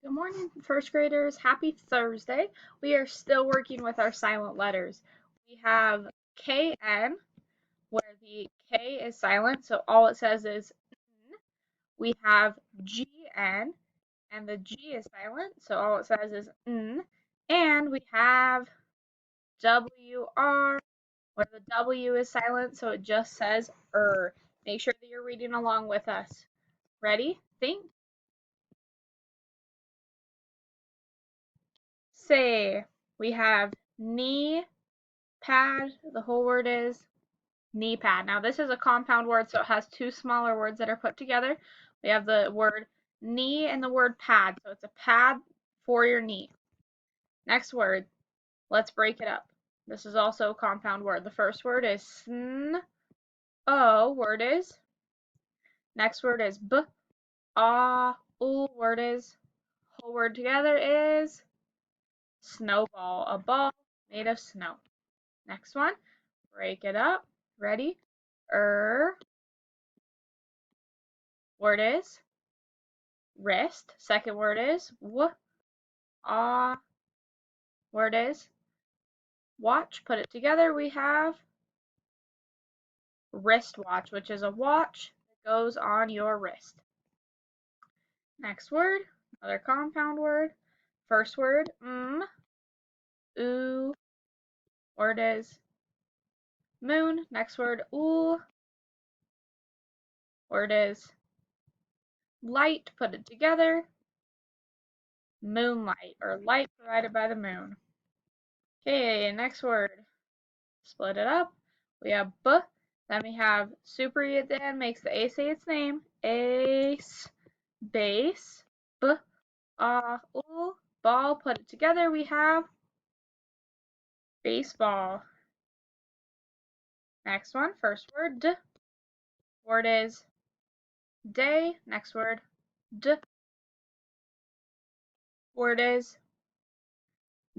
Good morning, first graders. Happy Thursday. We are still working with our silent letters. We have KN, where the K is silent, so all it says is N. We have GN, and the G is silent, so all it says is N. And we have WR, where the W is silent, so it just says Make sure that you're reading along with us. Ready? Think. Say. We have knee pad. The whole word is knee pad. Now this is a compound word, so it has two smaller words that are put together. We have the word knee and the word pad, so it's a pad for your knee. Next word, let's break it up. This is also a compound word. The first word is sn, o, word is. Next word is b, ah, ul, word is. Whole word together is snowball, a ball made of snow. Next one, break it up. Ready? Word is wrist. Second word is ah. Word is watch. Put it together. We have wristwatch, which is a watch that goes on your wrist. Next word, another compound word. First word, oo. Word is moon. Next word, ul. Word is light. Put it together. Moonlight, or light provided by the moon. Okay, next word. Split it up. We have b. Then we have super E at the end, makes the A say its name. Ace, base, b, ul, ball. Put it together. We have baseball. Next one, first word, d. Word is day. Next word, d. Word is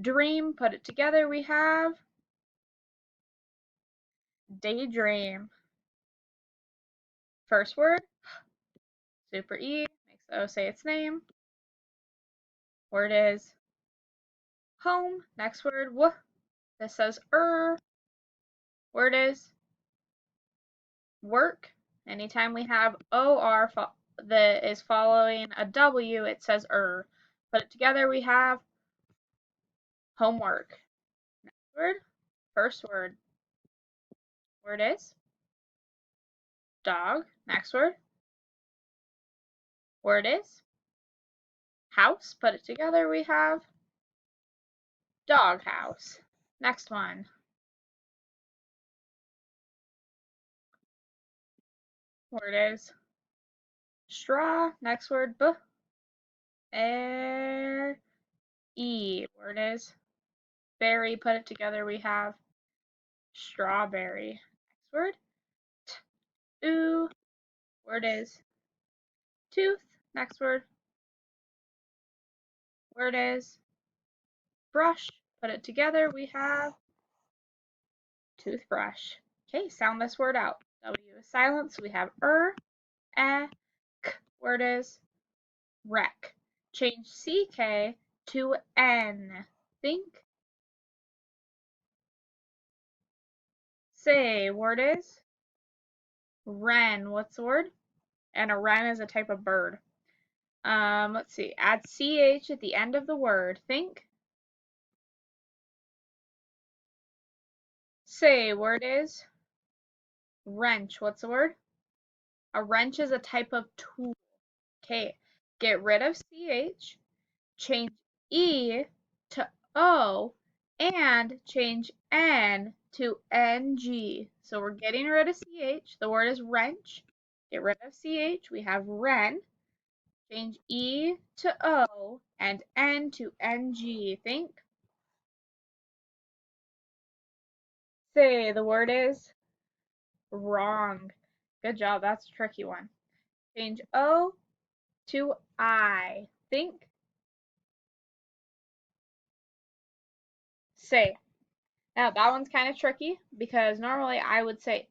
dream. Put it together. We have daydream. First word, super E, makes the O say its name. Word is home. Next word, w. This says Word is work. Anytime we have OR that is following a W, it says Put it together, we have homework. Next word, first word. Word is dog. Next word. Word is house. Put it together, we have dog house. Next one. Word is straw. Next word, air, E. Word is berry. Put it together, we have strawberry. Next word, ooh. Word is tooth. Next word. Word is brush. Put it together. We have toothbrush. Okay, sound this word out. W is silent, so we have k. Word is wreck. Change CK to N. Think. Say, word is wren. What's the word? And a wren is a type of bird. Let's see. Add CH at the end of the word. Think. Say, word is wrench. What's the word? A wrench is a type of tool. Okay, get rid of CH, change E to O, and change N to NG. So we're getting rid of CH. The word is wrench. Get rid of CH. We have wren. Change E to O and N to NG. Think. Say, the word is wrong. Good job. That's a tricky one. Change O to I. Think. Say. Now that one's kind of tricky because normally I would say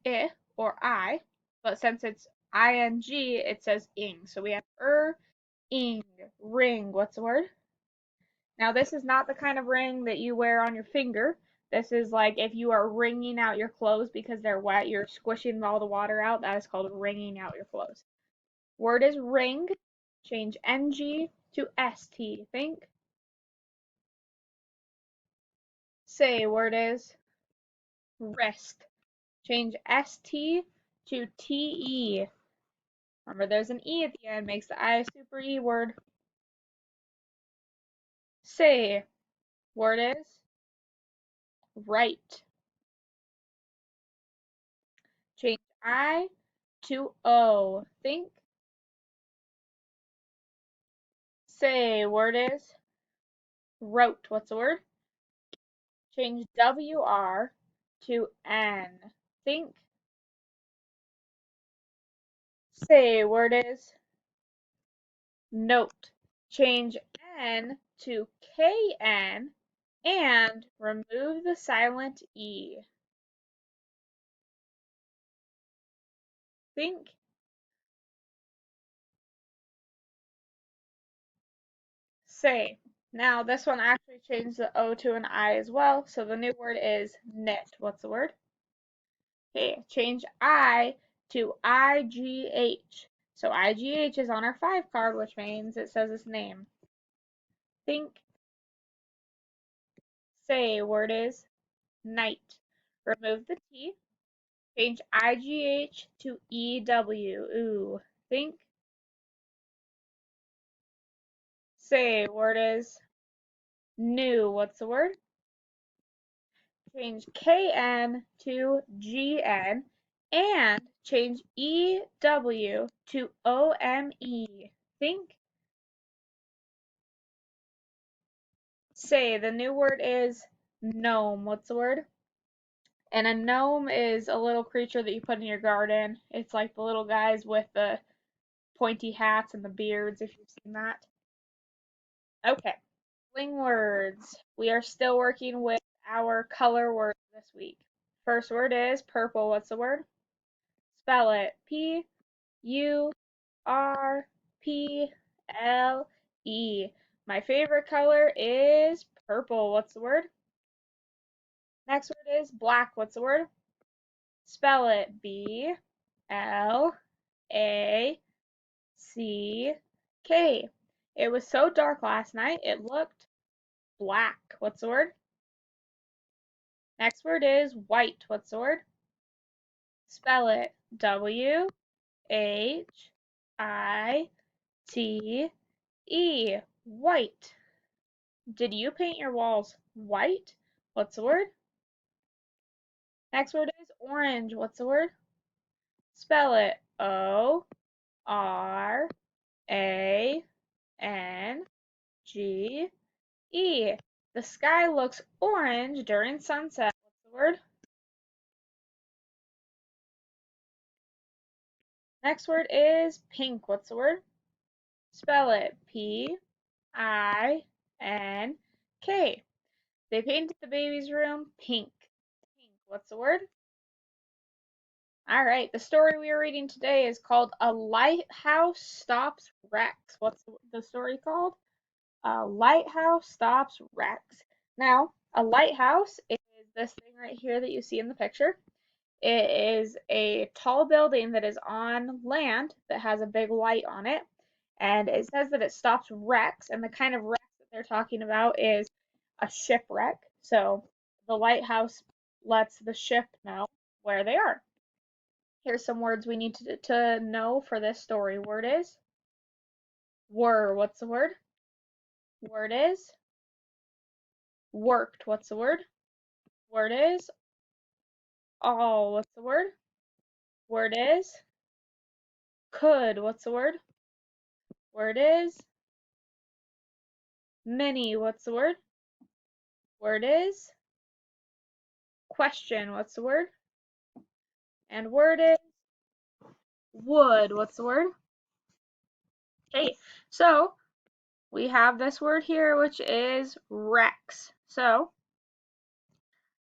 or I, but since it's ing, it says ing. So we have ing, ring. What's the word? Now, this is not the kind of ring that you wear on your finger. This is like if you are wringing out your clothes because they're wet, you're squishing all the water out. That is called wringing out your clothes. Word is ring. Change ng to st. Think. Say word is wrist. Change st to te. Remember, there's an e at the end, makes the I a super e word. Say word is right. Change I to o. Think. Say word is wrote. What's the word? Change WR to N. Think. Say word is note. Change N to KN and remove the silent E. Think. Say. Now this one actually changed the O to an I as well, so the new word is knit. What's the word? Okay, change I to IGH. So IGH is on our 5 card, which means it says its name. Think. Say word is night. Remove the T. Change IGH to EW. Ooh. Think. Say word is new. What's the word? Change KN to GN and change EW to OME. Think. Say the new word is gnome. What's the word? And a gnome is a little creature that you put in your garden. It's like the little guys with the pointy hats and the beards, if you've seen that. Okay. Spelling words. We are still working with our color words this week. First word is purple. What's the word? Spell it. Purple. My favorite color is purple. What's the word? Next word is black. What's the word? Spell it. BLACK. It was so dark last night, it looked black. What's the word? Next word is white. What's the word? Spell it. WHITE. White. Did you paint your walls white? What's the word? Next word is orange. What's the word? Spell it. ORANGE. The sky looks orange during sunset. What's the word? Next word is pink. What's the word? Spell it. PINK. They painted the baby's room pink. Pink. What's the word? All right. The story we are reading today is called A Lighthouse Stops Wrecks. What's the story called? A Lighthouse Stops Wrecks. Now, a lighthouse is this thing right here that you see in the picture. It is a tall building that is on land that has a big light on it. And it says that it stops wrecks, and the kind of wrecks that they're talking about is a shipwreck. So the lighthouse lets the ship know where they are. Here's some words we need to know for this story. Word is were. What's the word? Word is worked. What's the word? Word is all. What's the word? Word is could. What's the word? Word is many. What's the word? Word is question. What's the word? And word is would. What's the word? Okay, so we have this word here, which is wrecks. So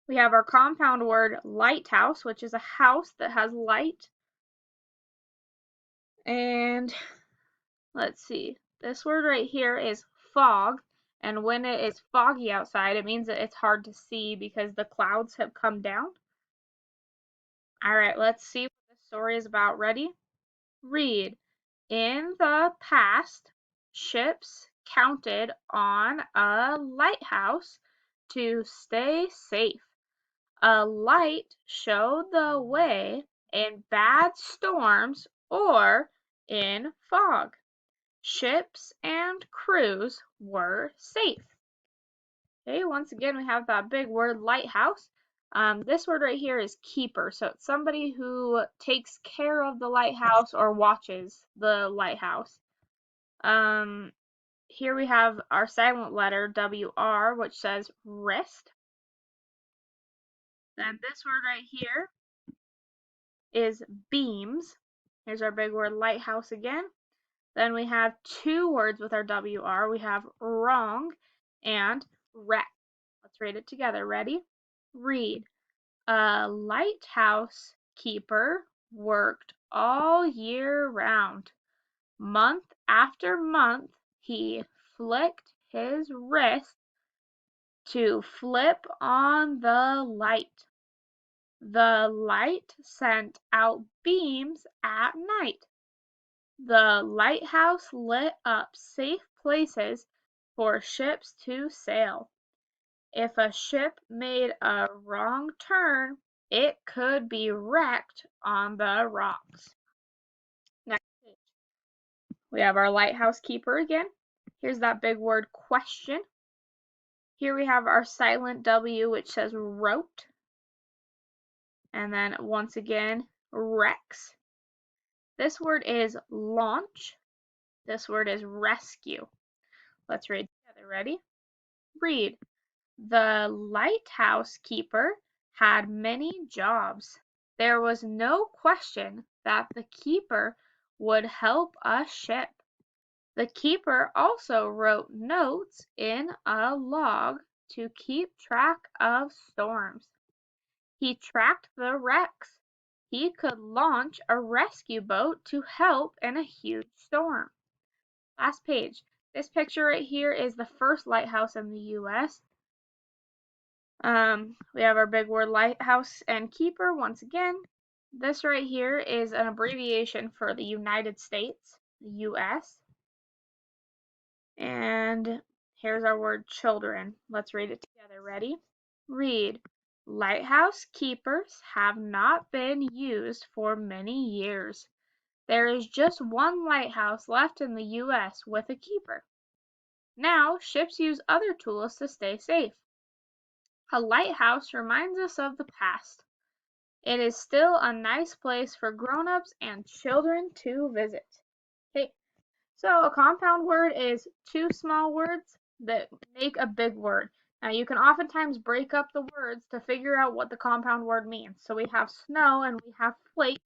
we have our compound word lighthouse, which is a house that has light. And let's see. This word right here is fog, and when it is foggy outside, it means that it's hard to see because the clouds have come down. All right, let's see what this story is about. Ready? Read. In the past, ships counted on a lighthouse to stay safe. A light showed the way in bad storms or in fog. Ships and crews were safe. Okay, once again, we have that big word lighthouse. This word right here is keeper. So it's somebody who takes care of the lighthouse or watches the lighthouse. Here we have our silent letter WR, which says wrist. Then this word right here is beams. Here's our big word lighthouse again. Then we have two words with our WR. We have wrong and wreck. Let's read it together. Ready? Read. A lighthouse keeper worked all year round. Month after month, he flicked his wrist to flip on the light. The light sent out beams at night. The lighthouse lit up safe places for ships to sail. If a ship made a wrong turn, it could be wrecked on the rocks. Next page. We have our lighthouse keeper again. Here's that big word question. Here we have our silent W, which says wrote. And then once again, wrecks. This word is launch. This word is rescue. Let's read together. Ready? Read. The lighthouse keeper had many jobs. There was no question that the keeper would help a ship. The keeper also wrote notes in a log to keep track of storms. He tracked the wrecks. He could launch a rescue boat to help in a huge storm. Last page. This picture right here is the first lighthouse in the U.S. We have our big word lighthouse and keeper once again. This right here is an abbreviation for the United States, the U.S. And here's our word children. Let's read it together. Ready? Read. Lighthouse keepers have not been used for many years. There is just one lighthouse left in the U.S. with a keeper. Now, ships use other tools to stay safe. A lighthouse reminds us of the past. It is still a nice place for grown-ups and children to visit. Okay, so a compound word is two small words that make a big word. Now you can oftentimes break up the words to figure out what the compound word means. So we have snow and we have flake.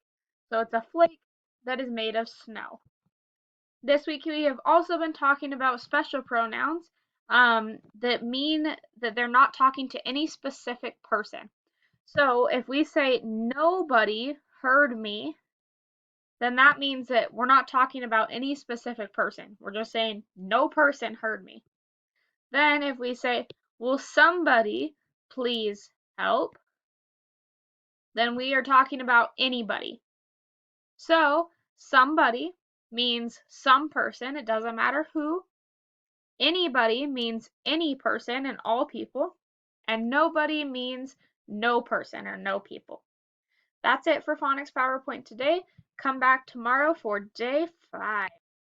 So it's a flake that is made of snow. This week we have also been talking about special pronouns that mean that they're not talking to any specific person. So if we say nobody heard me, then that means that we're not talking about any specific person. We're just saying no person heard me. Then if we say, will somebody please help? Then we are talking about anybody. So somebody means some person. It doesn't matter who. Anybody means any person and all people. And nobody means no person or no people. That's it for Phonics PowerPoint today. Come back tomorrow for day 5.